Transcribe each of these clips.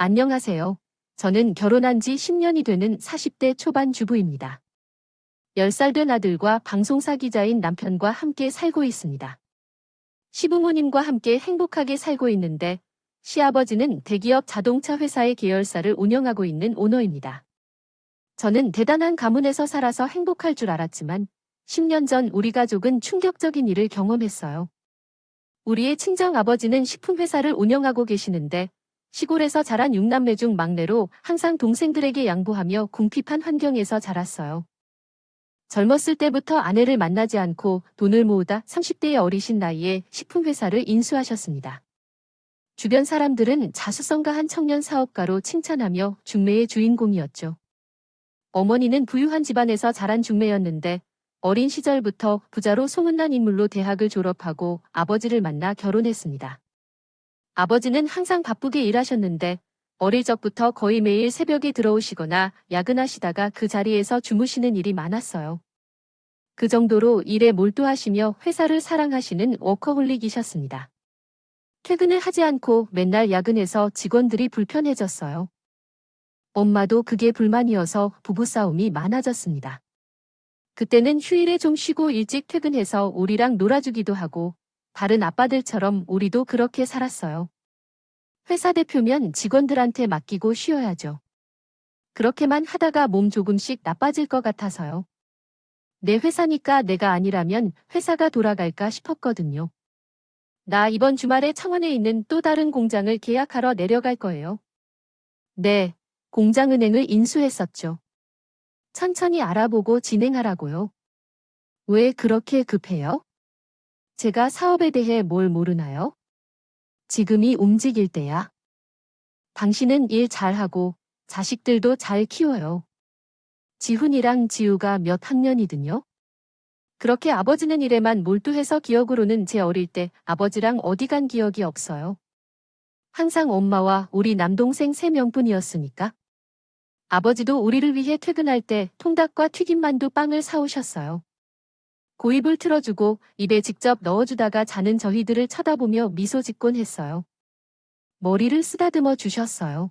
안녕하세요. 저는 결혼한 지 10년이 되는 40대 초반 주부입니다. 10살 된 아들과 방송사 기자인 남편과 함께 살고 있습니다. 시부모님과 함께 행복하게 살고 있는데 시아버지는 대기업 자동차 회사의 계열사를 운영하고 있는 오너입니다. 저는 대단한 가문에서 살아서 행복할 줄 알았지만 10년 전 우리 가족은 충격적인 일을 경험했어요. 우리의 친정아버지는 식품회사를 운영하고 계시는데 시골에서 자란 6남매 중 막내로 항상 동생들에게 양보하며 궁핍한 환경에서 자랐어요. 젊었을 때부터 아내를 만나지 않고 돈을 모으다 30대의 어리신 나이에 식품회사를 인수하셨습니다. 주변 사람들은 자수성가한 청년 사업가로 칭찬하며 중매의 주인공이었죠. 어머니는 부유한 집안에서 자란 중매였는데 어린 시절부터 부자로 소문난 인물로 대학을 졸업하고 아버지를 만나 결혼했습니다. 아버지는 항상 바쁘게 일하셨는데 어릴 적부터 거의 매일 새벽에 들어오시거나 야근하시다가 그 자리에서 주무시는 일이 많았어요. 그 정도로 일에 몰두하시며 회사를 사랑하시는 워커홀릭이셨습니다. 퇴근을 하지 않고 맨날 야근해서 직원들이 불편해졌어요. 엄마도 그게 불만이어서 부부싸움이 많아졌습니다. 그때는 휴일에 좀 쉬고 일찍 퇴근해서 우리랑 놀아주기도 하고 다른 아빠들처럼 우리도 그렇게 살았어요. 회사 대표면 직원들한테 맡기고 쉬어야죠. 그렇게만 하다가 몸 조금씩 나빠질 것 같아서요. 내 회사니까 내가 아니라면 회사가 돌아갈까 싶었거든요. 나 이번 주말에 창원에 있는 또 다른 공장을 계약하러 내려갈 거예요. 네, 공장은행을 인수했었죠. 천천히 알아보고 진행하라고요. 왜 그렇게 급해요? 제가 사업에 대해 뭘 모르나요? 지금이 움직일 때야. 당신은 일 잘하고 자식들도 잘 키워요. 지훈이랑 지우가 몇 학년이든요? 그렇게 아버지는 일에만 몰두해서 기억으로는 제 어릴 때 아버지랑 어디 간 기억이 없어요. 항상 엄마와 우리 남동생 3명뿐이었으니까. 아버지도 우리를 위해 퇴근할 때 통닭과 튀김만두 빵을 사오셨어요. 고입을 틀어주고 입에 직접 넣어주다가 자는 저희들을 쳐다보며 미소 짓곤 했어요. 머리를 쓰다듬어 주셨어요.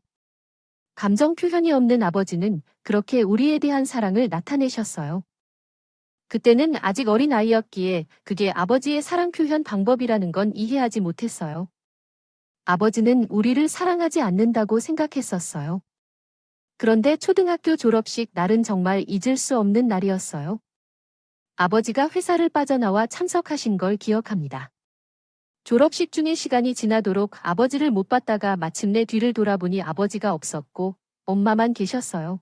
감정 표현이 없는 아버지는 그렇게 우리에 대한 사랑을 나타내셨어요. 그때는 아직 어린 아이였기에 그게 아버지의 사랑 표현 방법이라는 건 이해하지 못했어요. 아버지는 우리를 사랑하지 않는다고 생각했었어요. 그런데 초등학교 졸업식 날은 정말 잊을 수 없는 날이었어요. 아버지가 회사를 빠져나와 참석하신 걸 기억합니다. 졸업식 중에 시간이 지나도록 아버지를 못 봤다가 마침내 뒤를 돌아보니 아버지가 없었고 엄마만 계셨어요.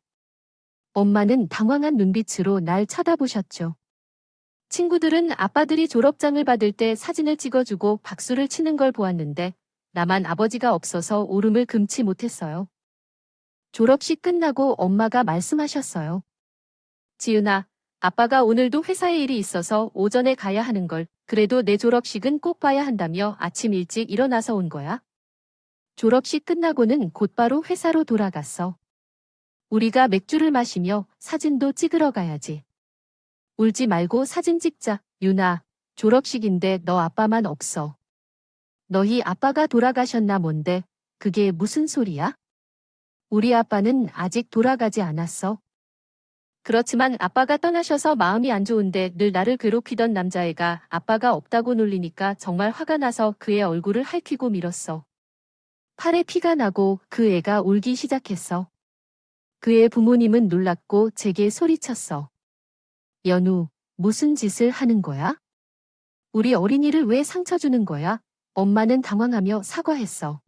엄마는 당황한 눈빛으로 날 쳐다보셨죠. 친구들은 아빠들이 졸업장을 받을 때 사진을 찍어주고 박수를 치는 걸 보았는데 나만 아버지가 없어서 울음을 금치 못했어요. 졸업식 끝나고 엄마가 말씀하셨어요. 지은아, 아빠가 오늘도 회사에 일이 있어서 오전에 가야 하는 걸 그래도 내 졸업식은 꼭 봐야 한다며 아침 일찍 일어나서 온 거야. 졸업식 끝나고는 곧바로 회사로 돌아갔어. 우리가 맥주를 마시며 사진도 찍으러 가야지. 울지 말고 사진 찍자, 유나. 졸업식인데 너 아빠만 없어. 너희 아빠가 돌아가셨나 뭔데 그게 무슨 소리야? 우리 아빠는 아직 돌아가지 않았어. 그렇지만 아빠가 떠나셔서 마음이 안 좋은데 늘 나를 괴롭히던 남자애가 아빠가 없다고 놀리니까 정말 화가 나서 그의 얼굴을 핥히고 밀었어. 팔에 피가 나고 그 애가 울기 시작했어. 그의 부모님은 놀랐고 제게 소리쳤어. 연우, 무슨 짓을 하는 거야? 우리 어린이를 왜 상처 주는 거야? 엄마는 당황하며 사과했어.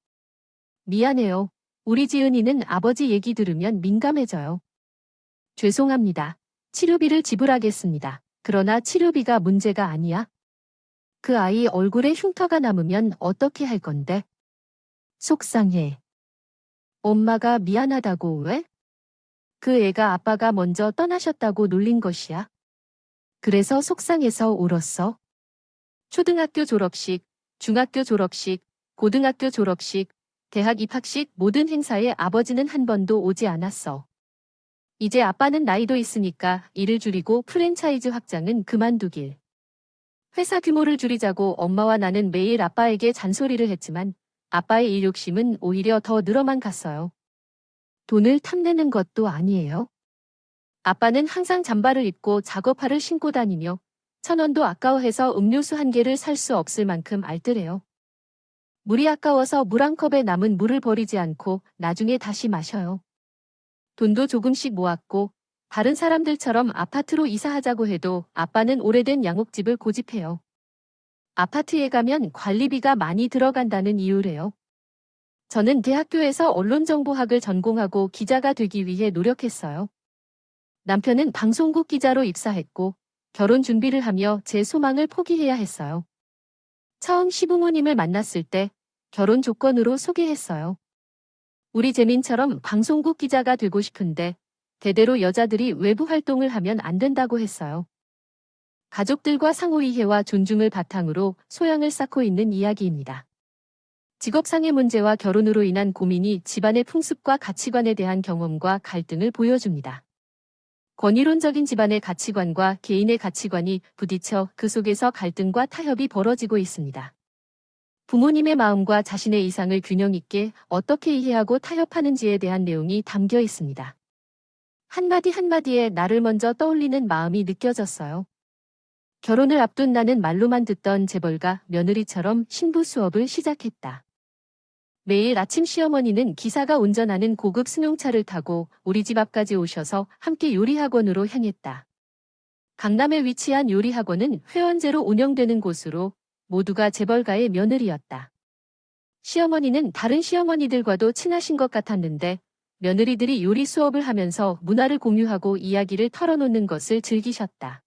미안해요. 우리 지은이는 아버지 얘기 들으면 민감해져요. 죄송합니다. 치료비를 지불하겠습니다. 그러나 치료비가 문제가 아니야. 그 아이 얼굴에 흉터가 남으면 어떻게 할 건데? 속상해. 엄마가 미안하다고 왜? 그 애가 아빠가 먼저 떠나셨다고 놀린 것이야. 그래서 속상해서 울었어. 초등학교 졸업식, 중학교 졸업식, 고등학교 졸업식, 대학 입학식 모든 행사에 아버지는 한 번도 오지 않았어. 이제 아빠는 나이도 있으니까 일을 줄이고 프랜차이즈 확장은 그만두길. 회사 규모를 줄이자고 엄마와 나는 매일 아빠에게 잔소리를 했지만 아빠의 일 욕심은 오히려 더 늘어만 갔어요. 돈을 탐내는 것도 아니에요. 아빠는 항상 잠바를 입고 작업화를 신고 다니며 1,000원도 아까워해서 음료수 한 개를 살 수 없을 만큼 알뜰해요. 물이 아까워서 물 한 컵에 남은 물을 버리지 않고 나중에 다시 마셔요. 돈도 조금씩 모았고 다른 사람들처럼 아파트로 이사하자고 해도 아빠는 오래된 양옥집을 고집해요. 아파트에 가면 관리비가 많이 들어간다는 이유래요. 저는 대학교에서 언론정보학을 전공하고 기자가 되기 위해 노력했어요. 남편은 방송국 기자로 입사했고 결혼 준비를 하며 제 소망을 포기해야 했어요. 처음 시부모님을 만났을 때 결혼 조건으로 소개했어요. 우리 재민처럼 방송국 기자가 되고 싶은데 대대로 여자들이 외부 활동을 하면 안 된다고 했어요. 가족들과 상호이해와 존중을 바탕으로 소양을 쌓고 있는 이야기입니다. 직업상의 문제와 결혼으로 인한 고민이 집안의 풍습과 가치관에 대한 경험과 갈등을 보여줍니다. 권위론적인 집안의 가치관과 개인의 가치관이 부딪혀 그 속에서 갈등과 타협이 벌어지고 있습니다. 부모님의 마음과 자신의 이상을 균형 있게 어떻게 이해하고 타협하는지에 대한 내용이 담겨 있습니다. 한마디 한마디에 나를 먼저 떠올리는 마음이 느껴졌어요. 결혼을 앞둔 나는 말로만 듣던 재벌가 며느리처럼 신부 수업을 시작했다. 매일 아침 시어머니는 기사가 운전하는 고급 승용차를 타고 우리 집 앞까지 오셔서 함께 요리학원으로 향했다. 강남에 위치한 요리학원은 회원제로 운영되는 곳으로 모두가 재벌가의 며느리였다. 시어머니는 다른 시어머니들과도 친하신 것 같았는데 며느리들이 요리 수업을 하면서 문화를 공유하고 이야기를 털어놓는 것을 즐기셨다.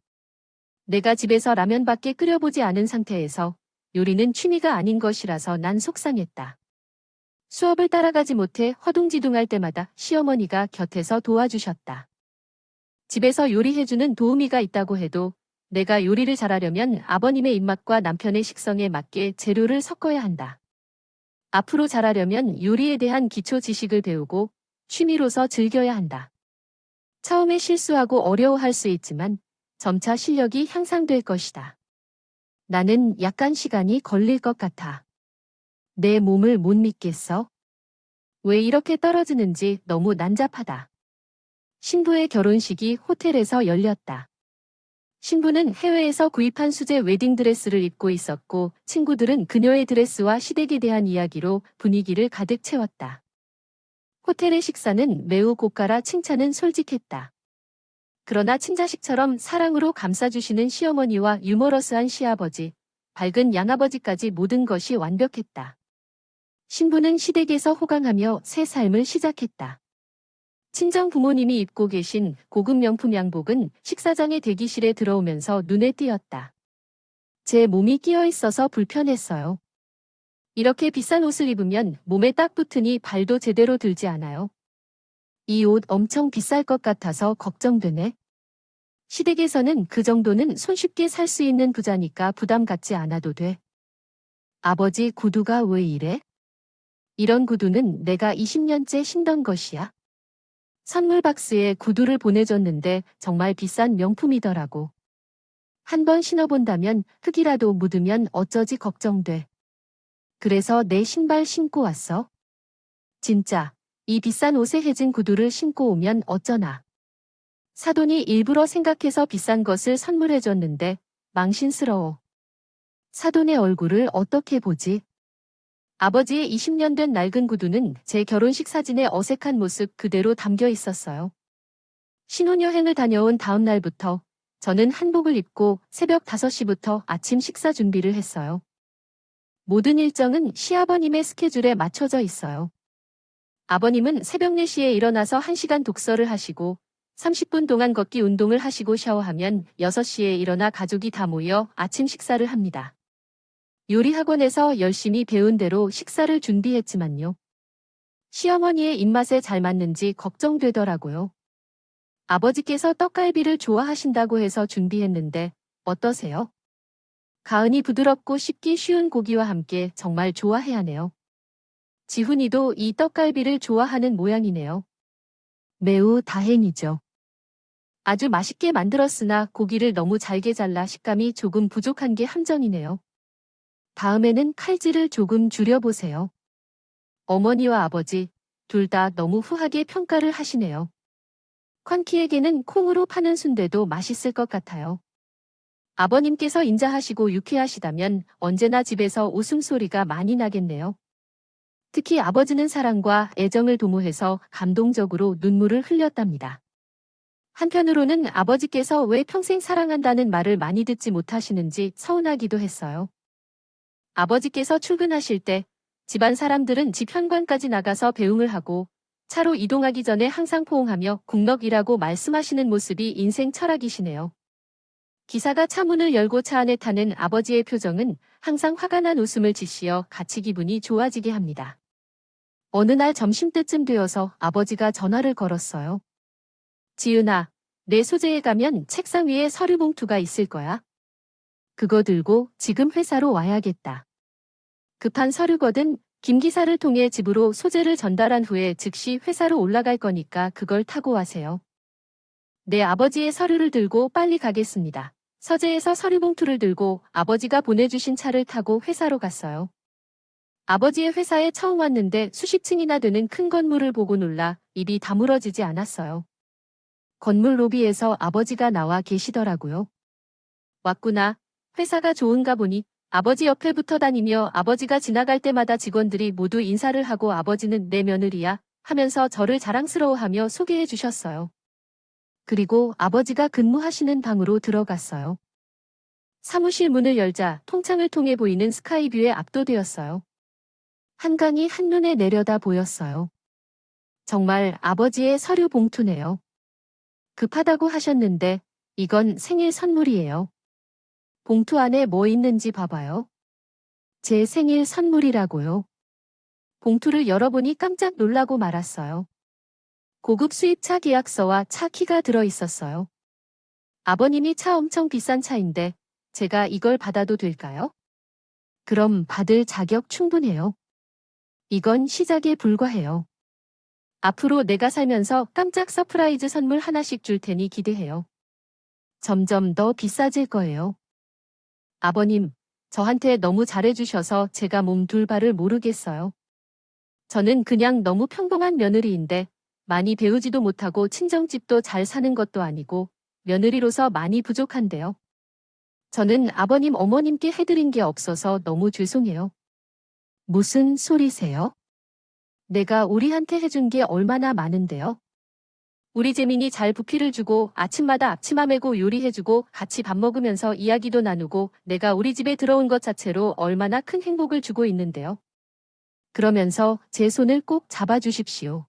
내가 집에서 라면밖에 끓여보지 않은 상태에서 요리는 취미가 아닌 것이라서 난 속상했다. 수업을 따라가지 못해 허둥지둥할 때마다 시어머니가 곁에서 도와주셨다. 집에서 요리해주는 도우미가 있다고 해도 내가 요리를 잘하려면 아버님의 입맛과 남편의 식성에 맞게 재료를 섞어야 한다. 앞으로 잘하려면 요리에 대한 기초 지식을 배우고 취미로서 즐겨야 한다. 처음에 실수하고 어려워할 수 있지만 점차 실력이 향상될 것이다. 나는 약간 시간이 걸릴 것 같아. 내 몸을 못 믿겠어? 왜 이렇게 떨어지는지 너무 난잡하다. 신부의 결혼식이 호텔에서 열렸다. 신부는 해외에서 구입한 수제 웨딩드레스를 입고 있었고 친구들은 그녀의 드레스와 시댁에 대한 이야기로 분위기를 가득 채웠다. 호텔의 식사는 매우 고가라 칭찬은 솔직했다. 그러나 친자식처럼 사랑으로 감싸주시는 시어머니와 유머러스한 시아버지, 밝은 양아버지까지 모든 것이 완벽했다. 신부는 시댁에서 호강하며 새 삶을 시작했다. 친정 부모님이 입고 계신 고급 명품 양복은 식사장의 대기실에 들어오면서 눈에 띄었다. 제 몸이 끼어 있어서 불편했어요. 이렇게 비싼 옷을 입으면 몸에 딱 붙으니 발도 제대로 들지 않아요. 이 옷 엄청 비쌀 것 같아서 걱정되네. 시댁에서는 그 정도는 손쉽게 살 수 있는 부자니까 부담 갖지 않아도 돼. 아버지 구두가 왜 이래? 이런 구두는 내가 20년째 신던 것이야. 선물 박스에 구두를 보내줬는데 정말 비싼 명품이더라고. 한 번 신어본다면 흙이라도 묻으면 어쩌지 걱정돼. 그래서 내 신발 신고 왔어. 진짜 이 비싼 옷에 해진 구두를 신고 오면 어쩌나. 사돈이 일부러 생각해서 비싼 것을 선물해줬는데 망신스러워. 사돈의 얼굴을 어떻게 보지? 아버지의 20년 된 낡은 구두는 제 결혼식 사진의 어색한 모습 그대로 담겨 있었어요. 신혼여행을 다녀온 다음 날부터 저는 한복을 입고 새벽 5시부터 아침 식사 준비를 했어요. 모든 일정은 시아버님의 스케줄에 맞춰져 있어요. 아버님은 새벽 4시에 일어나서 1시간 독서를 하시고 30분 동안 걷기 운동을 하시고 샤워하면 6시에 일어나 가족이 다 모여 아침 식사를 합니다. 요리학원에서 열심히 배운 대로 식사를 준비했지만요. 시어머니의 입맛에 잘 맞는지 걱정되더라고요. 아버지께서 떡갈비를 좋아하신다고 해서 준비했는데 어떠세요? 가은이 부드럽고 씹기 쉬운 고기와 함께 정말 좋아해야 하네요. 지훈이도 이 떡갈비를 좋아하는 모양이네요. 매우 다행이죠. 아주 맛있게 만들었으나 고기를 너무 잘게 잘라 식감이 조금 부족한 게 함정이네요. 다음에는 칼질을 조금 줄여보세요. 어머니와 아버지 둘 다 너무 후하게 평가를 하시네요. 콴키에게는 콩으로 파는 순대도 맛있을 것 같아요. 아버님께서 인자하시고 유쾌하시다면 언제나 집에서 웃음소리가 많이 나겠네요. 특히 아버지는 사랑과 애정을 도모해서 감동적으로 눈물을 흘렸답니다. 한편으로는 아버지께서 왜 평생 사랑한다는 말을 많이 듣지 못하시는지 서운하기도 했어요. 아버지께서 출근하실 때 집안 사람들은 집 현관까지 나가서 배웅을 하고 차로 이동하기 전에 항상 포옹하며 국넉이라고 말씀하시는 모습이 인생 철학이시네요. 기사가 차 문을 열고 차 안에 타는 아버지의 표정은 항상 화가 난 웃음을 지시어 같이 기분이 좋아지게 합니다. 어느 날 점심때쯤 되어서 아버지가 전화를 걸었어요. 지은아, 내 소재에 가면 책상 위에 서류 봉투가 있을 거야. 그거 들고 지금 회사로 와야겠다. 급한 서류거든. 김 기사를 통해 집으로 소재를 전달한 후에 즉시 회사로 올라갈 거니까 그걸 타고 와세요. 내 아버지의 서류를 들고 빨리 가겠습니다. 서재에서 서류 봉투를 들고 아버지가 보내주신 차를 타고 회사로 갔어요. 아버지의 회사에 처음 왔는데 수십 층이나 되는 큰 건물을 보고 놀라 입이 다물어지지 않았어요. 건물 로비에서 아버지가 나와 계시더라고요. 왔구나. 회사가 좋은가 보니 아버지 옆에 붙어 다니며 아버지가 지나갈 때마다 직원들이 모두 인사를 하고 아버지는 내 며느리야 하면서 저를 자랑스러워하며 소개해 주셨어요. 그리고 아버지가 근무하시는 방으로 들어갔어요. 사무실 문을 열자 통창을 통해 보이는 스카이뷰에 압도되었어요. 한강이 한눈에 내려다 보였어요. 정말 아버지의 서류 봉투네요. 급하다고 하셨는데 이건 생일 선물이에요. 봉투 안에 뭐 있는지 봐봐요. 제 생일 선물이라고요. 봉투를 열어보니 깜짝 놀라고 말았어요. 고급 수입차 계약서와 차 키가 들어있었어요. 아버님이 차 엄청 비싼 차인데 제가 이걸 받아도 될까요? 그럼 받을 자격 충분해요. 이건 시작에 불과해요. 앞으로 내가 살면서 깜짝 서프라이즈 선물 하나씩 줄 테니 기대해요. 점점 더 비싸질 거예요. 아버님, 저한테 너무 잘해주셔서 제가 몸둘 바를 모르겠어요. 저는 그냥 너무 평범한 며느리인데 많이 배우지도 못하고 친정집도 잘 사는 것도 아니고 며느리로서 많이 부족한데요. 저는 아버님 어머님께 해드린 게 없어서 너무 죄송해요. 무슨 소리세요? 내가 우리한테 해준 게 얼마나 많은데요. 우리 재민이 잘 부피를 주고 아침마다 앞치마 메고 요리해주고 같이 밥 먹으면서 이야기도 나누고 내가 우리 집에 들어온 것 자체로 얼마나 큰 행복을 주고 있는데요. 그러면서 제 손을 꼭 잡아주십시오.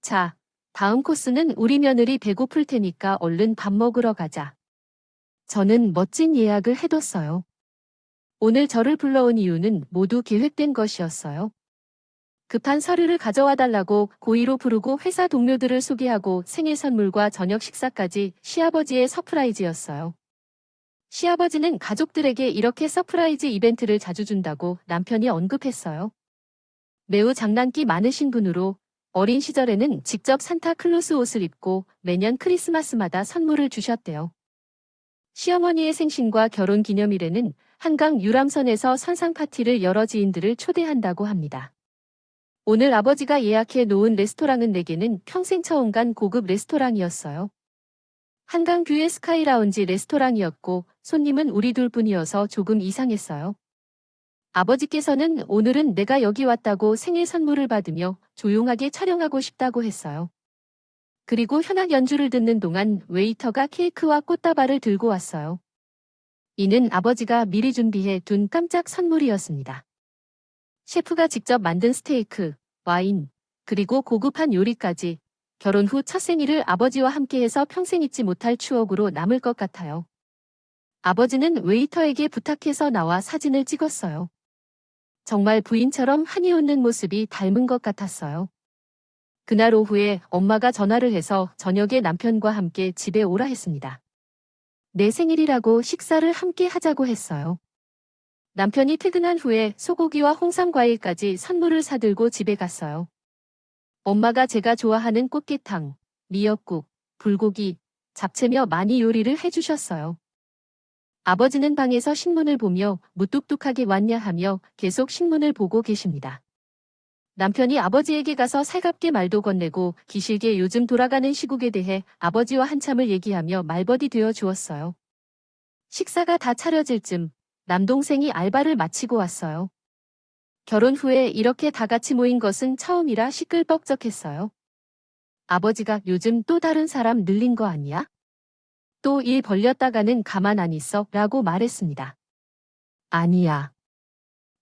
자, 다음 코스는 우리 며느리 배고플 테니까 얼른 밥 먹으러 가자. 저는 멋진 예약을 해뒀어요. 오늘 저를 불러온 이유는 모두 계획된 것이었어요. 급한 서류를 가져와 달라고 고의로 부르고 회사 동료들을 소개하고 생일 선물과 저녁 식사까지 시아버지의 서프라이즈였어요. 시아버지는 가족들에게 이렇게 서프라이즈 이벤트를 자주 준다고 남편이 언급했어요. 매우 장난기 많으신 분으로 어린 시절에는 직접 산타클로스 옷을 입고 매년 크리스마스마다 선물을 주셨대요. 시어머니의 생신과 결혼 기념일에는 한강 유람선에서 선상 파티를 여러 지인들을 초대한다고 합니다. 오늘 아버지가 예약해 놓은 레스토랑은 내게는 평생 처음 간 고급 레스토랑이었어요. 한강뷰의 스카이 라운지 레스토랑이었고 손님은 우리 둘뿐이어서 조금 이상했어요. 아버지께서는 오늘은 내가 여기 왔다고 생일 선물을 받으며 조용하게 촬영하고 싶다고 했어요. 그리고 현악 연주를 듣는 동안 웨이터가 케이크와 꽃다발을 들고 왔어요. 이는 아버지가 미리 준비해 둔 깜짝 선물이었습니다. 셰프가 직접 만든 스테이크, 와인, 그리고 고급한 요리까지 결혼 후 첫 생일을 아버지와 함께해서 평생 잊지 못할 추억으로 남을 것 같아요. 아버지는 웨이터에게 부탁해서 나와 사진을 찍었어요. 정말 부인처럼 한이 웃는 모습이 닮은 것 같았어요. 그날 오후에 엄마가 전화를 해서 저녁에 남편과 함께 집에 오라 했습니다. 내 생일이라고 식사를 함께 하자고 했어요. 남편이 퇴근한 후에 소고기와 홍삼과일까지 선물을 사들고 집에 갔어요. 엄마가 제가 좋아하는 꽃게탕, 미역국, 불고기, 잡채며 많이 요리를 해주셨어요. 아버지는 방에서 신문을 보며 무뚝뚝하게 왔냐 하며 계속 신문을 보고 계십니다. 남편이 아버지에게 가서 살갑게 말도 건네고 기실게 요즘 돌아가는 시국에 대해 아버지와 한참을 얘기하며 말벗이 되어 주었어요. 식사가 다 차려질 쯤 남동생이 알바를 마치고 왔어요. 결혼 후에 이렇게 다 같이 모인 것은 처음이라 시끌벅적했어요. 아버지가 요즘 또 다른 사람 늘린 거 아니야? 또 일 벌렸다가는 가만 안 있어 라고 말했습니다. 아니야.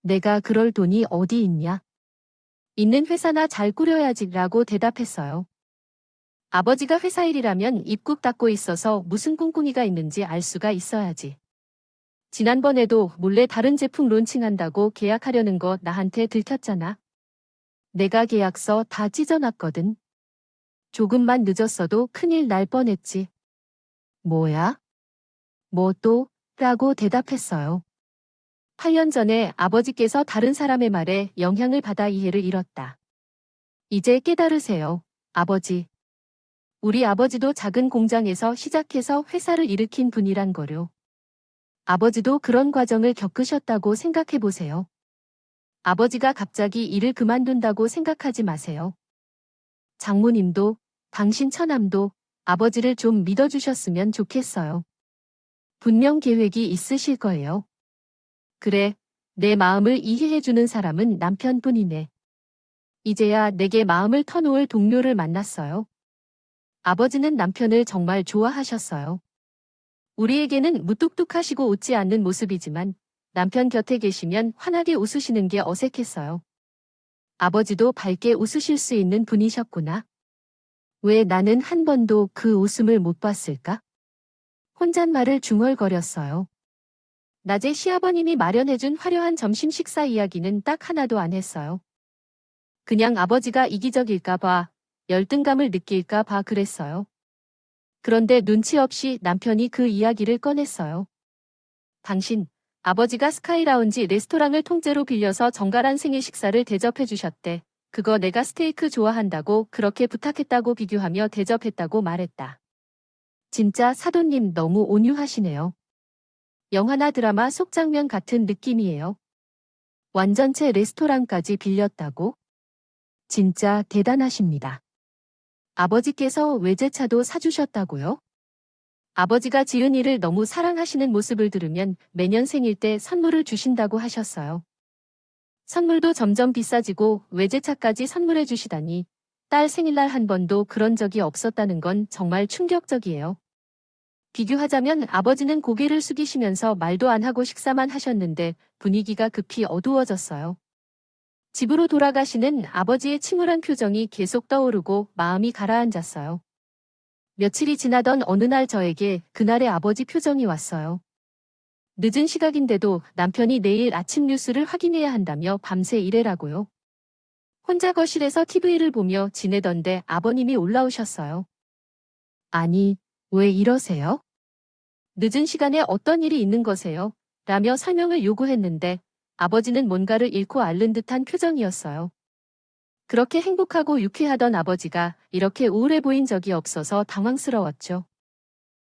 내가 그럴 돈이 어디 있냐? 있는 회사나 잘 꾸려야지 라고 대답했어요. 아버지가 회사 일이라면 입국 닫고 있어서 무슨 꿍꿍이가 있는지 알 수가 있어야지. 지난번에도 몰래 다른 제품 론칭한다고 계약하려는 거 나한테 들켰잖아. 내가 계약서 다 찢어놨거든. 조금만 늦었어도 큰일 날 뻔했지. 뭐야? 뭐 또? 라고 대답했어요. 8년 전에 아버지께서 다른 사람의 말에 영향을 받아 이해를 잃었다. 이제 깨달으세요, 아버지. 우리 아버지도 작은 공장에서 시작해서 회사를 일으킨 분이란 거요. 아버지도 그런 과정을 겪으셨다고 생각해 보세요. 아버지가 갑자기 일을 그만둔다고 생각하지 마세요. 장모님도, 당신 처남도 아버지를 좀 믿어주셨으면 좋겠어요. 분명 계획이 있으실 거예요. 그래, 내 마음을 이해해주는 사람은 남편뿐이네. 이제야 내게 마음을 터놓을 동료를 만났어요. 아버지는 남편을 정말 좋아하셨어요. 우리에게는 무뚝뚝하시고 웃지 않는 모습이지만 남편 곁에 계시면 환하게 웃으시는 게 어색했어요. 아버지도 밝게 웃으실 수 있는 분이셨구나. 왜 나는 한 번도 그 웃음을 못 봤을까? 혼잣말을 중얼거렸어요. 낮에 시아버님이 마련해준 화려한 점심 식사 이야기는 딱 하나도 안 했어요. 그냥 아버지가 이기적일까 봐, 열등감을 느낄까 봐 그랬어요. 그런데 눈치 없이 남편이 그 이야기를 꺼냈어요. 당신, 아버지가 스카이라운지 레스토랑을 통째로 빌려서 정갈한 생일 식사를 대접해 주셨대. 그거 내가 스테이크 좋아한다고 그렇게 부탁했다고 비교하며 대접했다고 말했다. 진짜 사돈님 너무 온유하시네요. 영화나 드라마 속 장면 같은 느낌이에요. 완전체 레스토랑까지 빌렸다고? 진짜 대단하십니다. 아버지께서 외제차도 사주셨다고요? 아버지가 지은이를 너무 사랑하시는 모습을 들으면 매년 생일 때 선물을 주신다고 하셨어요. 선물도 점점 비싸지고 외제차까지 선물해 주시다니 딸 생일날 한 번도 그런 적이 없었다는 건 정말 충격적이에요. 비교하자면 아버지는 고개를 숙이시면서 말도 안 하고 식사만 하셨는데 분위기가 급히 어두워졌어요. 집으로 돌아가시는 아버지의 침울한 표정이 계속 떠오르고 마음이 가라앉았어요. 며칠이 지나던 어느 날 저에게 그날의 아버지 표정이 왔어요. 늦은 시각인데도 남편이 내일 아침 뉴스를 확인해야 한다며 밤새 일해라고요. 혼자 거실에서 TV를 보며 지내던데 아버님이 올라오셨어요. 아니, 왜 이러세요? 늦은 시간에 어떤 일이 있는 거세요? 라며 설명을 요구했는데 아버지는 뭔가를 잃고 앓는 듯한 표정이었어요. 그렇게 행복하고 유쾌하던 아버지가 이렇게 우울해 보인 적이 없어서 당황스러웠죠.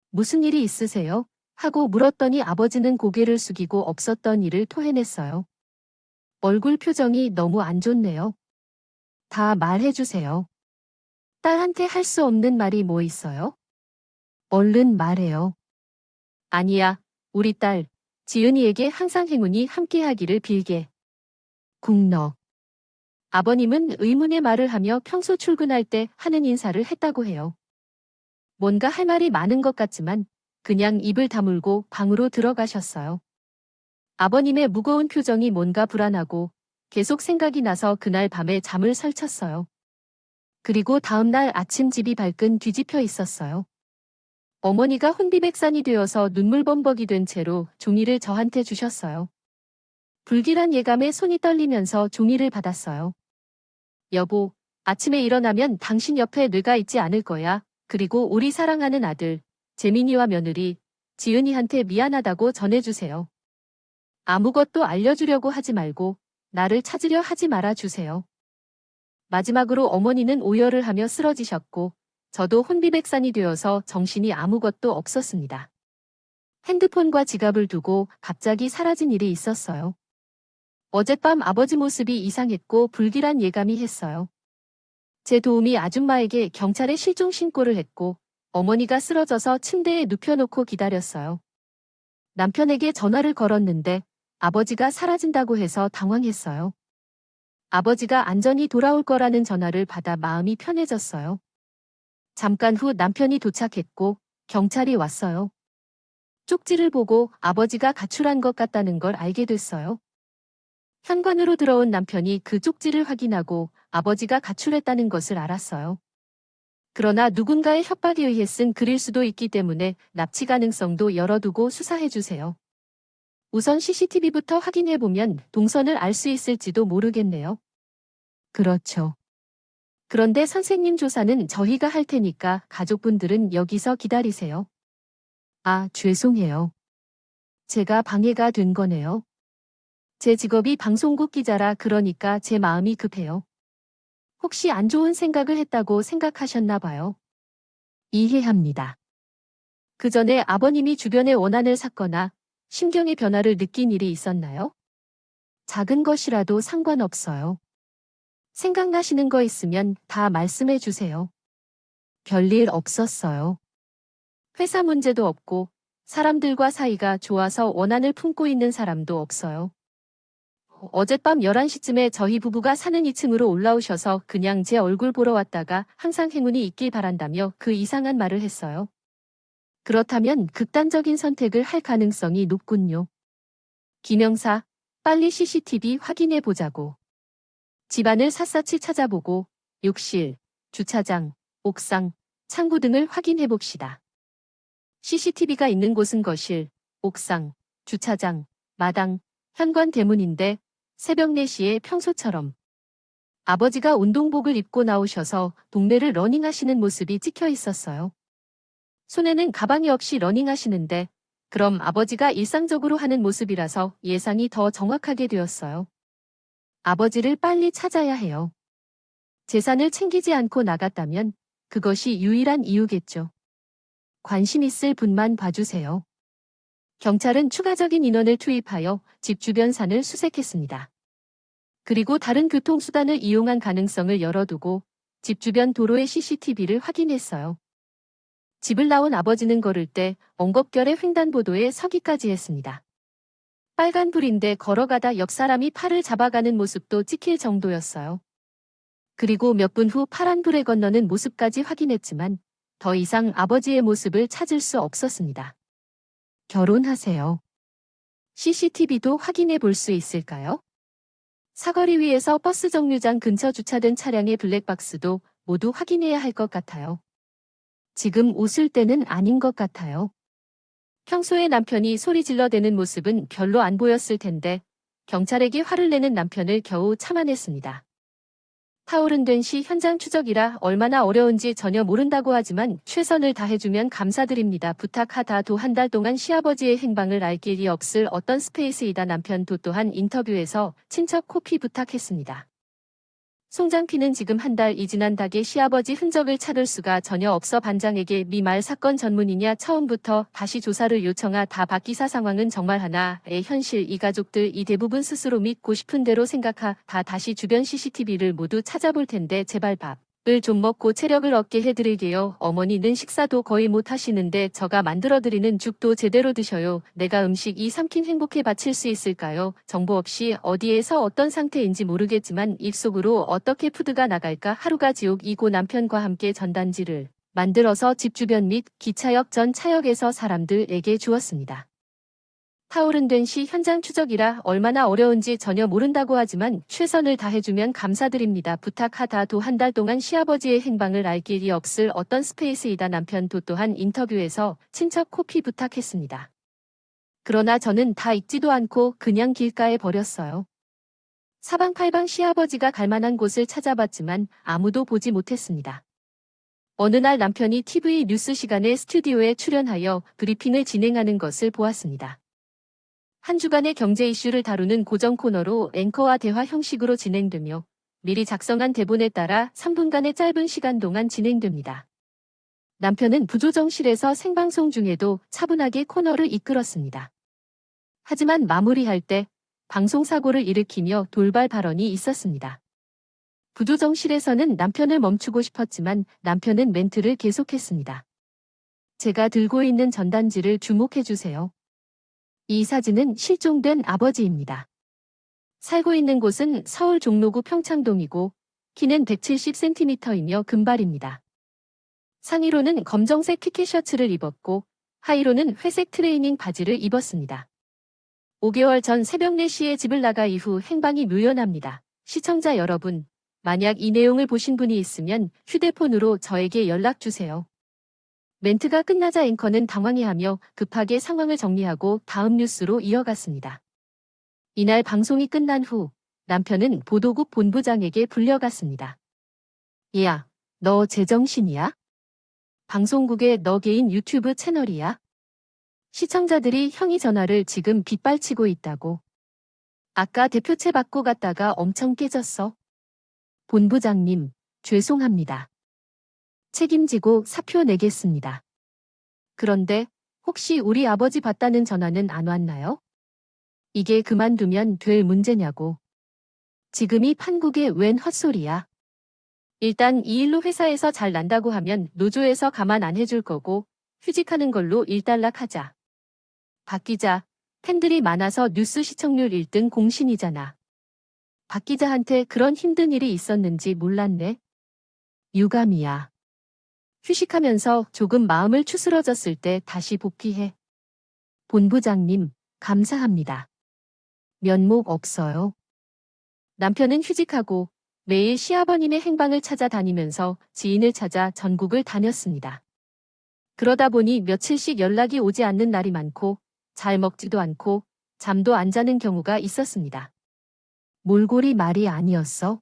무슨 일이 있으세요? 하고 물었더니 아버지는 고개를 숙이고 없었던 일을 토해냈어요. 얼굴 표정이 너무 안 좋네요. 다 말해주세요. 딸한테 할 수 없는 말이 뭐 있어요? 얼른 말해요. 아니야, 우리 딸, 지은이에게 항상 행운이 함께하기를 빌게. 국너. 아버님은 의문의 말을 하며 평소 출근할 때 하는 인사를 했다고 해요. 뭔가 할 말이 많은 것 같지만 그냥 입을 다물고 방으로 들어가셨어요. 아버님의 무거운 표정이 뭔가 불안하고 계속 생각이 나서 그날 밤에 잠을 설쳤어요. 그리고 다음날 아침 집이 발끈 뒤집혀 있었어요. 어머니가 혼비백산이 되어서 눈물범벅이 된 채로 종이를 저한테 주셨어요. 불길한 예감에 손이 떨리면서 종이를 받았어요. 여보, 아침에 일어나면 당신 옆에 뇌가 있지 않을 거야. 그리고 우리 사랑하는 아들, 재민이와 며느리, 지은이한테 미안하다고 전해주세요. 아무것도 알려주려고 하지 말고 나를 찾으려 하지 말아 주세요. 마지막으로 어머니는 오열을 하며 쓰러지셨고 저도 혼비백산이 되어서 정신이 아무것도 없었습니다. 핸드폰과 지갑을 두고 갑자기 사라진 일이 있었어요. 어젯밤 아버지 모습이 이상했고 불길한 예감이 했어요. 제 도우미 아줌마에게 경찰에 실종 신고를 했고 어머니가 쓰러져서 침대에 눕혀놓고 기다렸어요. 남편에게 전화를 걸었는데 아버지가 사라진다고 해서 당황했어요. 아버지가 안전히 돌아올 거라는 전화를 받아 마음이 편해졌어요. 잠깐 후 남편이 도착했고 경찰이 왔어요. 쪽지를 보고 아버지가 가출한 것 같다는 걸 알게 됐어요. 현관으로 들어온 남편이 그 쪽지를 확인하고 아버지가 가출했다는 것을 알았어요. 그러나 누군가의 협박에 의해 쓴 글일 수도 있기 때문에 납치 가능성도 열어두고 수사해주세요. 우선 CCTV부터 확인해보면 동선을 알 수 있을지도 모르겠네요. 그렇죠. 그런데 선생님 조사는 저희가 할 테니까 가족분들은 여기서 기다리세요. 아, 죄송해요. 제가 방해가 된 거네요. 제 직업이 방송국 기자라 그러니까 제 마음이 급해요. 혹시 안 좋은 생각을 했다고 생각하셨나 봐요. 이해합니다. 그 전에 아버님이 주변에 원한을 샀거나 심경의 변화를 느낀 일이 있었나요? 작은 것이라도 상관없어요. 생각나시는 거 있으면 다 말씀해 주세요. 별일 없었어요. 회사 문제도 없고 사람들과 사이가 좋아서 원한을 품고 있는 사람도 없어요. 어젯밤 11시쯤에 저희 부부가 사는 2층으로 올라오셔서 그냥 제 얼굴 보러 왔다가 항상 행운이 있길 바란다며 그 이상한 말을 했어요. 그렇다면 극단적인 선택을 할 가능성이 높군요. 김영사, 빨리 CCTV 확인해 보자고. 집안을 샅샅이 찾아보고 욕실, 주차장, 옥상, 창고 등을 확인해 봅시다. CCTV가 있는 곳은 거실, 옥상, 주차장, 마당, 현관 대문인데 새벽 4시에 평소처럼 아버지가 운동복을 입고 나오셔서 동네를 러닝하시는 모습이 찍혀 있었어요. 손에는 가방이 없이 러닝하시는데 그럼 아버지가 일상적으로 하는 모습이라서 예상이 더 정확하게 되었어요. 아버지를 빨리 찾아야 해요. 재산을 챙기지 않고 나갔다면 그것이 유일한 이유겠죠. 관심 있을 분만 봐주세요. 경찰은 추가적인 인원을 투입하여 집 주변 산을 수색했습니다. 그리고 다른 교통수단을 이용한 가능성을 열어두고 집 주변 도로의 CCTV를 확인했어요. 집을 나온 아버지는 걸을 때 엉겁결에 횡단보도에 서기까지 했습니다. 빨간불인데 걸어가다 옆 사람이 팔을 잡아가는 모습도 찍힐 정도였어요. 그리고 몇 분 후 파란불에 건너는 모습까지 확인했지만 더 이상 아버지의 모습을 찾을 수 없었습니다. 결혼하세요. CCTV도 확인해 볼 수 있을까요? 사거리 위에서 버스 정류장 근처 주차된 차량의 블랙박스도 모두 확인해야 할 것 같아요. 지금 웃을 때는 아닌 것 같아요. 평소에 남편이 소리 질러대는 모습은 별로 안 보였을 텐데 경찰에게 화를 내는 남편을 겨우 참아냈습니다. 타올은 된 시 현장 추적이라 얼마나 어려운지 전혀 모른다고 하지만 최선을 다해주면 감사드립니다. 부탁하다도 한 달 동안 시아버지의 행방을 알 길이 없을 어떤 스페이스이다. 남편 도 또한 인터뷰에서 친척 코피 부탁했습니다. 송장피는 지금 한 달이 지난 닭의 시아버지 흔적을 찾을 수가 전혀 없어 반장에게 미 말 사건 전문이냐 처음부터 다시 조사를 요청하 다 박기사 상황은 정말 하나의 현실 이 가족들이 대부분 스스로 믿고 싶은 대로 생각하 다 다시 주변 CCTV를 모두 찾아볼 텐데 제발 밥을 좀 먹고 체력을 얻게 해드릴게요. 어머니는 식사도 거의 못 하시는데 저가 만들어드리는 죽도 제대로 드셔요. 내가 음식 이 삼킨 행복해 바칠 수 있을까요? 정보 없이 어디에서 어떤 상태인지 모르겠지만 입속으로 어떻게 푸드가 나갈까 하루가 지옥이고 남편과 함께 전단지를 만들어서 집 주변 및 기차역 전 차역에서 사람들에게 주었습니다. 타올은 된 시 현장 추적이라 얼마나 어려운지 전혀 모른다고 하지만 최선을 다해주면 감사드립니다. 부탁하다도 한 달 동안 시아버지의 행방을 알 길이 없을 어떤 스페이스이다. 남편 도 또한 인터뷰에서 친척 코피 부탁했습니다. 그러나 저는 다 읽지도 않고 그냥 길가에 버렸어요. 사방팔방 시아버지가 갈 만한 곳을 찾아봤지만 아무도 보지 못했습니다. 어느 날 남편이 TV 뉴스 시간에 스튜디오에 출연하여 브리핑을 진행하는 것을 보았습니다. 한 주간의 경제 이슈를 다루는 고정 코너로 앵커와 대화 형식으로 진행되며 미리 작성한 대본에 따라 3분간의 짧은 시간 동안 진행됩니다. 남편은 부조정실에서 생방송 중에도 차분하게 코너를 이끌었습니다. 하지만 마무리할 때 방송사고를 일으키며 돌발 발언이 있었습니다. 부조정실에서는 남편을 멈추고 싶었지만 남편은 멘트를 계속했습니다. 제가 들고 있는 전단지를 주목해주세요. 이 사진은 실종된 아버지입니다. 살고 있는 곳은 서울 종로구 평창동이고 키는 170cm이며 금발입니다. 상의로는 검정색 피켓 셔츠를 입었고 하의로는 회색 트레이닝 바지를 입었습니다. 5개월 전 새벽 4시에 집을 나가 이후 행방이 묘연합니다. 시청자 여러분, 만약 이 내용을 보신 분이 있으면 휴대폰으로 저에게 연락 주세요. 멘트가 끝나자 앵커는 당황해하며 급하게 상황을 정리하고 다음 뉴스로 이어갔습니다. 이날 방송이 끝난 후 남편은 보도국 본부장에게 불려갔습니다. 야, 너 제정신이야? 방송국에 너 개인 유튜브 채널이야? 시청자들이 형이 전화를 지금 빗발치고 있다고. 아까 대표채 받고 갔다가 엄청 깨졌어. 본부장님, 죄송합니다. 책임지고 사표 내겠습니다. 그런데 혹시 우리 아버지 봤다는 전화는 안 왔나요? 이게 그만두면 될 문제냐고. 지금이 판국에 웬 헛소리야. 일단 이 일로 회사에서 잘 난다고 하면 노조에서 가만 안 해줄 거고 휴직하는 걸로 일단락하자. 박 기자, 팬들이 많아서 뉴스 시청률 1등 공신이잖아. 박 기자한테 그런 힘든 일이 있었는지 몰랐네. 유감이야. 휴식하면서 조금 마음을 추스러졌을 때 다시 복귀해. 본부장님, 감사합니다. 면목 없어요. 남편은 휴직하고 매일 시아버님의 행방을 찾아다니면서 지인을 찾아 전국을 다녔습니다. 그러다 보니 며칠씩 연락이 오지 않는 날이 많고 잘 먹지도 않고 잠도 안 자는 경우가 있었습니다. 몰골이 말이 아니었어.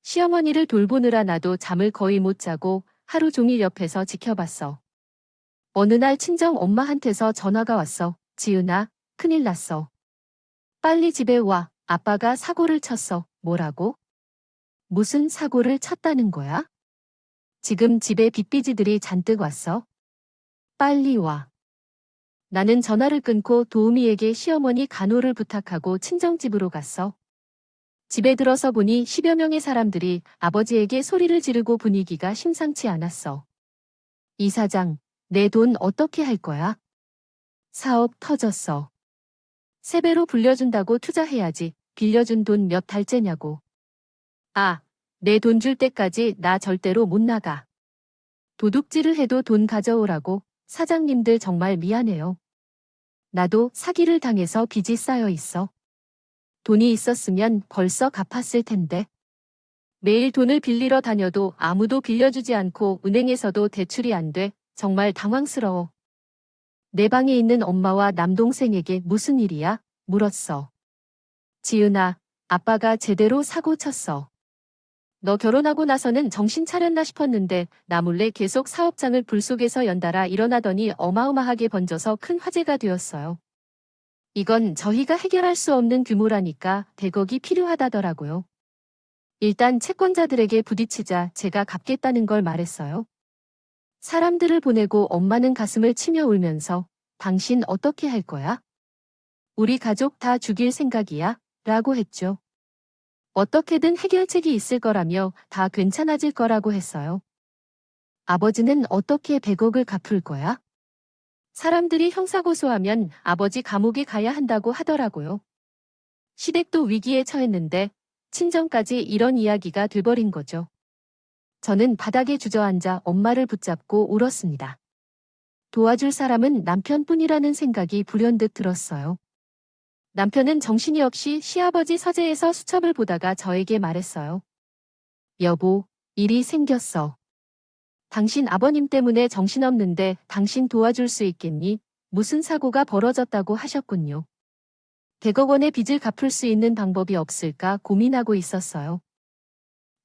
시어머니를 돌보느라 나도 잠을 거의 못 자고 하루 종일 옆에서 지켜봤어. 어느 날 친정 엄마한테서 전화가 왔어. 지은아, 큰일 났어. 빨리 집에 와. 아빠가 사고를 쳤어. 뭐라고? 무슨 사고를 쳤다는 거야? 지금 집에 빚빚이들이 잔뜩 왔어. 빨리 와. 나는 전화를 끊고 도우미에게 시어머니 간호를 부탁하고 친정집으로 갔어. 집에 들어서 보니 10여 명의 사람들이 아버지에게 소리를 지르고 분위기가 심상치 않았어. 이 사장, 내 돈 어떻게 할 거야? 사업 터졌어. 세배로 불려준다고 투자해야지. 빌려준 돈 몇 달째냐고. 아, 내 돈 줄 때까지 나 절대로 못 나가. 도둑질을 해도 돈 가져오라고. 사장님들 정말 미안해요. 나도 사기를 당해서 빚이 쌓여 있어. 돈이 있었으면 벌써 갚았을 텐데. 매일 돈을 빌리러 다녀도 아무도 빌려주지 않고 은행에서도 대출이 안 돼. 정말 당황스러워. 내 방에 있는 엄마와 남동생에게 무슨 일이야? 물었어. 지은아, 아빠가 제대로 사고 쳤어. 너 결혼하고 나서는 정신 차렸나 싶었는데 나 몰래 계속 사업장을 불 속에서 연달아 일어나더니 어마어마하게 번져서 큰 화제가 되었어요. 이건 저희가 해결할 수 없는 규모라니까 100억이 필요하다더라고요. 일단 채권자들에게 부딪히자 제가 갚겠다는 걸 말했어요. 사람들을 보내고 엄마는 가슴을 치며 울면서 당신 어떻게 할 거야? 우리 가족 다 죽일 생각이야? 라고 했죠. 어떻게든 해결책이 있을 거라며 다 괜찮아질 거라고 했어요. 아버지는 어떻게 100억을 갚을 거야? 사람들이 형사고소하면 아버지 감옥에 가야 한다고 하더라고요. 시댁도 위기에 처했는데 친정까지 이런 이야기가 돼버린 거죠. 저는 바닥에 주저앉아 엄마를 붙잡고 울었습니다. 도와줄 사람은 남편뿐이라는 생각이 불현듯 들었어요. 남편은 정신이 없이 시아버지 서재에서 수첩을 보다가 저에게 말했어요. 여보, 일이 생겼어. 당신 아버님 때문에 정신없는데 당신 도와줄 수 있겠니? 무슨 사고가 벌어졌다고 하셨군요. 100억 원의 빚을 갚을 수 있는 방법이 없을까 고민하고 있었어요.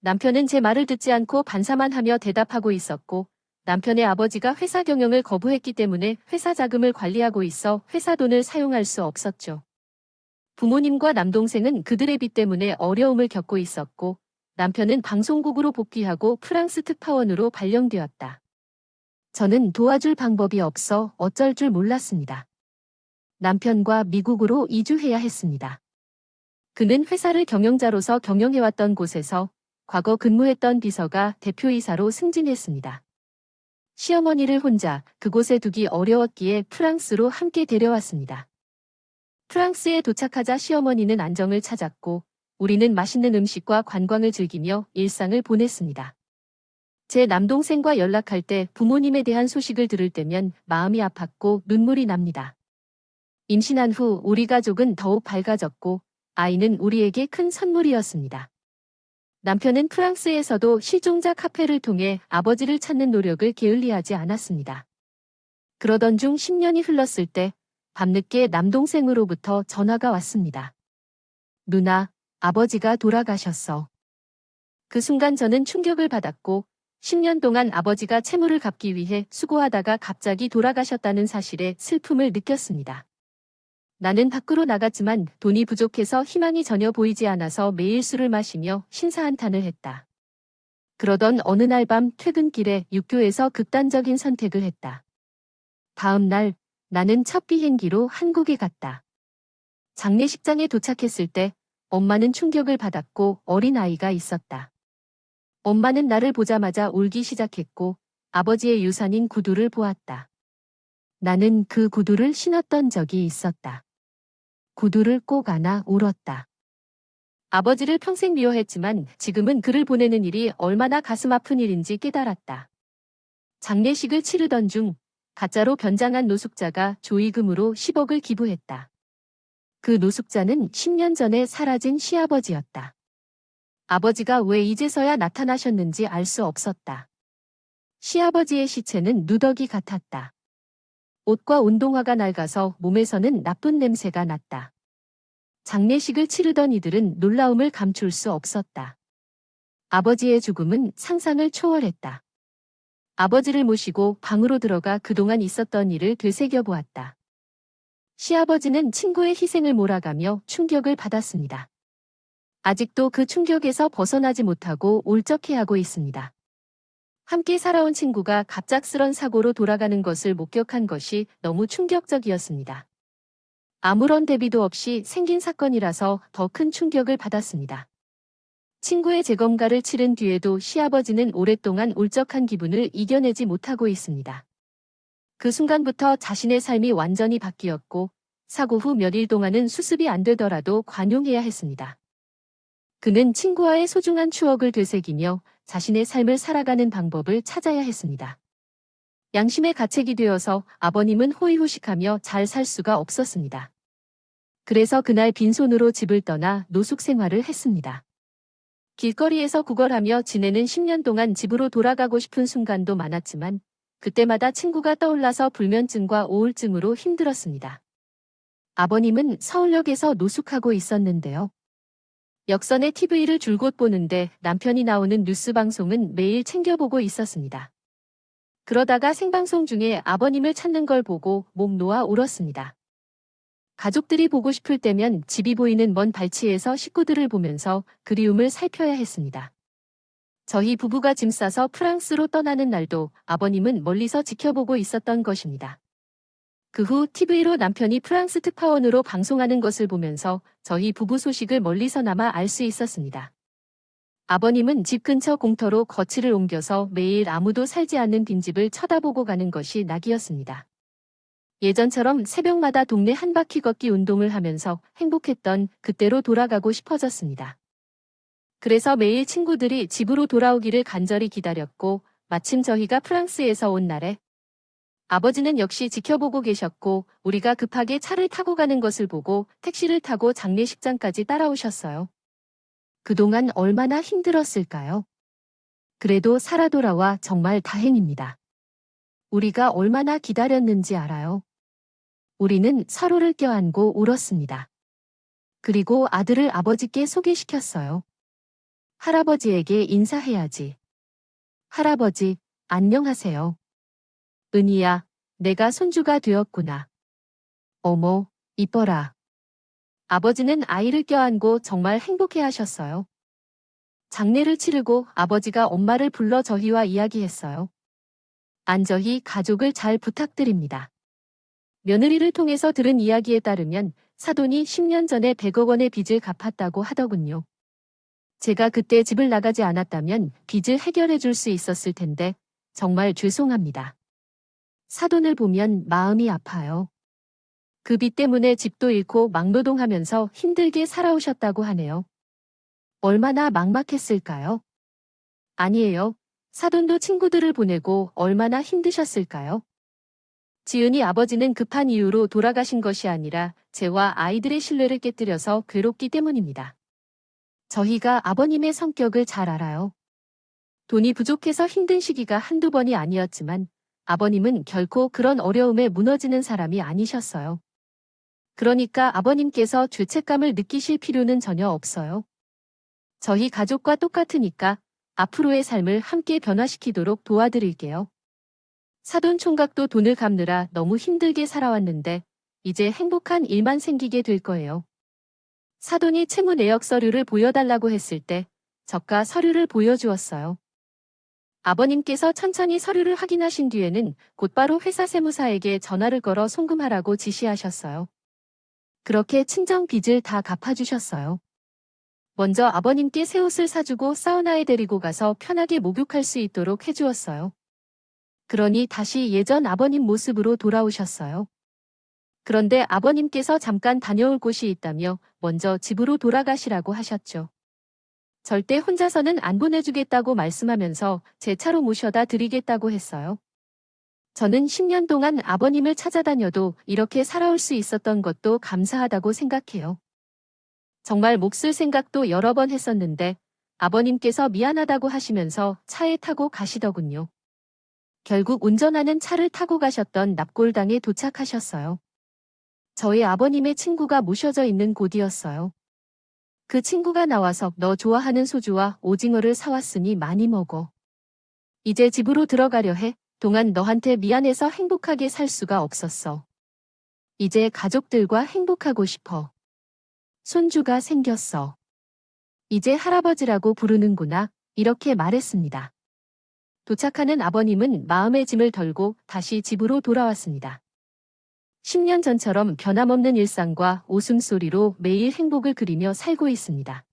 남편은 제 말을 듣지 않고 반사만 하며 대답하고 있었고 남편의 아버지가 회사 경영을 거부했기 때문에 회사 자금을 관리하고 있어 회사 돈을 사용할 수 없었죠. 부모님과 남동생은 그들의 빚 때문에 어려움을 겪고 있었고 남편은 방송국으로 복귀하고 프랑스 특파원으로 발령되었다. 저는 도와줄 방법이 없어 어쩔 줄 몰랐습니다. 남편과 미국으로 이주해야 했습니다. 그는 회사를 경영자로서 경영해왔던 곳에서 과거 근무했던 비서가 대표이사로 승진했습니다. 시어머니를 혼자 그곳에 두기 어려웠기에 프랑스로 함께 데려왔습니다. 프랑스에 도착하자 시어머니는 안정을 찾았고 우리는 맛있는 음식과 관광을 즐기며 일상을 보냈습니다. 제 남동생과 연락할 때 부모님에 대한 소식을 들을 때면 마음이 아팠고 눈물이 납니다. 임신한 후 우리 가족은 더욱 밝아졌고 아이는 우리에게 큰 선물이었습니다. 남편은 프랑스에서도 실종자 카페를 통해 아버지를 찾는 노력을 게을리하지 않았습니다. 그러던 중 10년이 흘렀을 때 밤늦게 남동생으로부터 전화가 왔습니다. 누나, 아버지가 돌아가셨어. 그 순간 저는 충격을 받았고 10년 동안 아버지가 채무를 갚기 위해 수고하다가 갑자기 돌아가셨다는 사실에 슬픔을 느꼈습니다. 나는 밖으로 나갔지만 돈이 부족해서 희망이 전혀 보이지 않아서 매일 술을 마시며 신사한탄을 했다. 그러던 어느 날 밤 퇴근길에 육교에서 극단적인 선택을 했다. 다음 날 나는 첫 비행기로 한국에 갔다. 장례식장에 도착했을 때 엄마는 충격을 받았고 어린 아이가 있었다. 엄마는 나를 보자마자 울기 시작했고 아버지의 유산인 구두를 보았다. 나는 그 구두를 신었던 적이 있었다. 구두를 꼭 안아 울었다. 아버지를 평생 미워했지만 지금은 그를 보내는 일이 얼마나 가슴 아픈 일인지 깨달았다. 장례식을 치르던 중 가짜로 변장한 노숙자가 조의금으로 10억을 기부했다. 그 노숙자는 10년 전에 사라진 시아버지였다. 아버지가 왜 이제서야 나타나셨는지 알 수 없었다. 시아버지의 시체는 누더기 같았다. 옷과 운동화가 낡아서 몸에서는 나쁜 냄새가 났다. 장례식을 치르던 이들은 놀라움을 감출 수 없었다. 아버지의 죽음은 상상을 초월했다. 아버지를 모시고 방으로 들어가 그동안 있었던 일을 되새겨보았다. 시아버지는 친구의 희생을 몰아가며 충격을 받았습니다. 아직도 그 충격에서 벗어나지 못하고 울적해하고 있습니다. 함께 살아온 친구가 갑작스런 사고로 돌아가는 것을 목격한 것이 너무 충격적이었습니다. 아무런 대비도 없이 생긴 사건이라서 더 큰 충격을 받았습니다. 친구의 재검가를 치른 뒤에도 시아버지는 오랫동안 울적한 기분을 이겨내지 못하고 있습니다. 그 순간부터 자신의 삶이 완전히 바뀌었고 사고 후 몇 일 동안은 수습이 안 되더라도 관용해야 했습니다. 그는 친구와의 소중한 추억을 되새기며 자신의 삶을 살아가는 방법을 찾아야 했습니다. 양심의 가책이 되어서 아버님은 호의호식하며 잘 살 수가 없었습니다. 그래서 그날 빈손으로 집을 떠나 노숙 생활을 했습니다. 길거리에서 구걸하며 지내는 10년 동안 집으로 돌아가고 싶은 순간도 많았지만 그때마다 친구가 떠올라서 불면증과 우울증으로 힘들었습니다. 아버님은 서울역에서 노숙하고 있었는데요. 역선의 TV를 줄곧 보는데 남편이 나오는 뉴스 방송은 매일 챙겨보고 있었습니다. 그러다가 생방송 중에 아버님을 찾는 걸 보고 목 놓아 울었습니다. 가족들이 보고 싶을 때면 집이 보이는 먼 발치에서 식구들을 보면서 그리움을 살펴야 했습니다. 저희 부부가 짐 싸서 프랑스로 떠나는 날도 아버님은 멀리서 지켜보고 있었던 것입니다. 그 후 TV로 남편이 프랑스 특파원으로 방송하는 것을 보면서 저희 부부 소식을 멀리서나마 알 수 있었습니다. 아버님은 집 근처 공터로 거치를 옮겨서 매일 아무도 살지 않는 빈집을 쳐다보고 가는 것이 낙이었습니다. 예전처럼 새벽마다 동네 한 바퀴 걷기 운동을 하면서 행복했던 그때로 돌아가고 싶어졌습니다. 그래서 매일 친구들이 집으로 돌아오기를 간절히 기다렸고 마침 저희가 프랑스에서 온 날에 아버지는 역시 지켜보고 계셨고 우리가 급하게 차를 타고 가는 것을 보고 택시를 타고 장례식장까지 따라오셨어요. 그동안 얼마나 힘들었을까요? 그래도 살아 돌아와 정말 다행입니다. 우리가 얼마나 기다렸는지 알아요? 우리는 서로를 껴안고 울었습니다. 그리고 아들을 아버지께 소개시켰어요. 할아버지에게 인사해야지. 할아버지, 안녕하세요. 은희야, 내가 손주가 되었구나. 어머, 이뻐라. 아버지는 아이를 껴안고 정말 행복해하셨어요. 장례를 치르고 아버지가 엄마를 불러 저희와 이야기했어요. 안저희 가족을 잘 부탁드립니다. 며느리를 통해서 들은 이야기에 따르면 사돈이 10년 전에 100억 원의 빚을 갚았다고 하더군요. 제가 그때 집을 나가지 않았다면 빚을 해결해 줄 수 있었을 텐데 정말 죄송합니다. 사돈을 보면 마음이 아파요. 그 빚 때문에 집도 잃고 막노동하면서 힘들게 살아오셨다고 하네요. 얼마나 막막했을까요? 아니에요. 사돈도 친구들을 보내고 얼마나 힘드셨을까요? 지은이 아버지는 급한 이유로 돌아가신 것이 아니라 제와 아이들의 신뢰를 깨뜨려서 괴롭기 때문입니다. 저희가 아버님의 성격을 잘 알아요. 돈이 부족해서 힘든 시기가 한두 번이 아니었지만 아버님은 결코 그런 어려움에 무너지는 사람이 아니셨어요. 그러니까 아버님께서 죄책감을 느끼실 필요는 전혀 없어요. 저희 가족과 똑같으니까 앞으로의 삶을 함께 변화시키도록 도와드릴게요. 사돈 총각도 돈을 갚느라 너무 힘들게 살아왔는데 이제 행복한 일만 생기게 될 거예요. 사돈이 채무 내역 서류를 보여달라고 했을 때 저가 서류를 보여주었어요. 아버님께서 천천히 서류를 확인하신 뒤에는 곧바로 회사 세무사에게 전화를 걸어 송금하라고 지시하셨어요. 그렇게 친정 빚을 다 갚아주셨어요. 먼저 아버님께 새 옷을 사주고 사우나에 데리고 가서 편하게 목욕할 수 있도록 해주었어요. 그러니 다시 예전 아버님 모습으로 돌아오셨어요. 그런데 아버님께서 잠깐 다녀올 곳이 있다며 먼저 집으로 돌아가시라고 하셨죠. 절대 혼자서는 안 보내주겠다고 말씀하면서 제 차로 모셔다 드리겠다고 했어요. 저는 10년 동안 아버님을 찾아다녀도 이렇게 살아올 수 있었던 것도 감사하다고 생각해요. 정말 몫을 생각도 여러 번 했었는데 아버님께서 미안하다고 하시면서 차에 타고 가시더군요. 결국 운전하는 차를 타고 가셨던 납골당에 도착하셨어요. 저희 아버님의 친구가 모셔져 있는 곳이었어요. 그 친구가 나와서 너 좋아하는 소주와 오징어를 사왔으니 많이 먹어. 이제 집으로 들어가려 해. 동안 너한테 미안해서 행복하게 살 수가 없었어. 이제 가족들과 행복하고 싶어. 손주가 생겼어. 이제 할아버지라고 부르는구나. 이렇게 말했습니다. 도착하는 아버님은 마음의 짐을 덜고 다시 집으로 돌아왔습니다. 10년 전처럼 변함없는 일상과 웃음소리로 매일 행복을 그리며 살고 있습니다.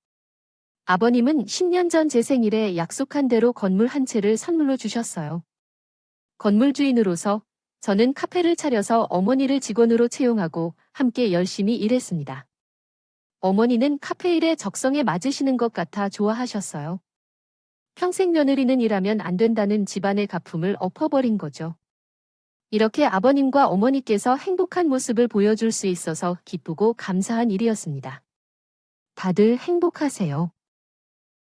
아버님은 10년 전 제 생일에 약속한 대로 건물 한 채를 선물로 주셨어요. 건물 주인으로서 저는 카페를 차려서 어머니를 직원으로 채용하고 함께 열심히 일했습니다. 어머니는 카페 일에 적성에 맞으시는 것 같아 좋아하셨어요. 평생 며느리는 일하면 안 된다는 집안의 가품을 엎어버린 거죠. 이렇게 아버님과 어머니께서 행복한 모습을 보여줄 수 있어서 기쁘고 감사한 일이었습니다. 다들 행복하세요.